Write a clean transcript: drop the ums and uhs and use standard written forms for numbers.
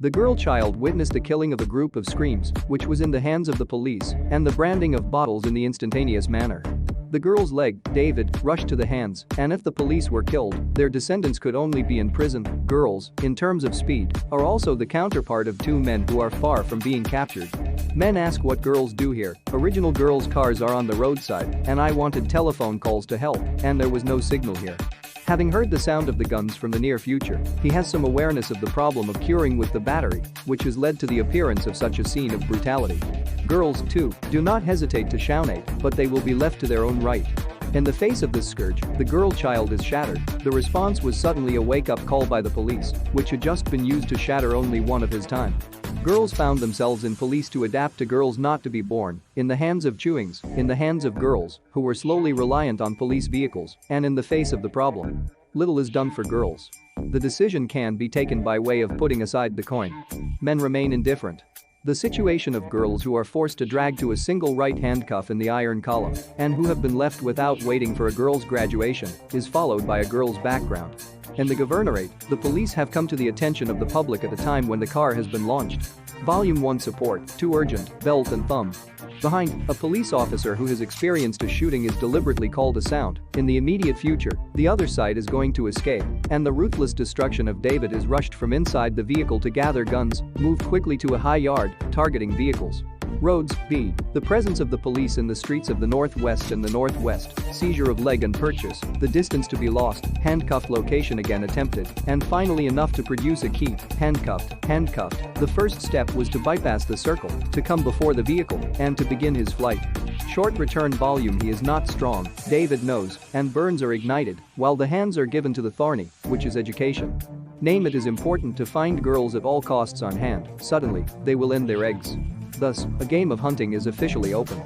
The girl child witnessed the killing of a group of screams, which was in the hands of the police, and the branding of bottles in the instantaneous manner. The girl's leg, David, rushed to the hands, and if the police were killed, their descendants could only be in prison. Girls, in terms of speed, are also the counterpart of two men who are far from being captured. Men ask what girls do here. Original girls' cars are on the roadside, and I wanted telephone calls to help, and there was no signal here. Having heard the sound of the guns from the near future, he has some awareness of the problem of curing with the battery, which has led to the appearance of such a scene of brutality. Girls, too, do not hesitate to shout, but they will be left to their own right. In the face of this scourge, the girl child is shattered. The response was suddenly a wake-up call by the police, which had just been used to shatter only one of his time. Girls found themselves in police to adapt to girls not to be born, in the hands of chewings, in the hands of girls, who were slowly reliant on police vehicles, and in the face of the problem. Little is done for girls. The decision can be taken by way of putting aside the coin. Men remain indifferent. The situation of girls who are forced to drag to a single right handcuff in the iron column and who have been left without waiting for a girl's graduation is followed by a girl's background. In the governorate, the police have come to the attention of the public at a time when the car has been launched. Volume 1 support, too urgent, belt and thumb. Behind, a police officer who has experienced a shooting is deliberately called a sound. In the immediate future, the other side is going to escape, and the ruthless destruction of David is rushed from inside the vehicle to gather guns, move quickly to a high yard, targeting vehicles. Roads, B. The presence of the police in the streets of the Northwest and the Northwest, seizure of leg and purchase, the distance to be lost, handcuffed location again attempted, and finally enough to produce a key, handcuffed. The first step was to bypass the circle, to come before the vehicle, and to begin his flight. Short return volume. He is not strong, David knows, and burns are ignited, while the hands are given to the thorny, which is education. Name it is important to find girls at all costs on hand. Suddenly, they will end their eggs. Thus, a game of hunting is officially open.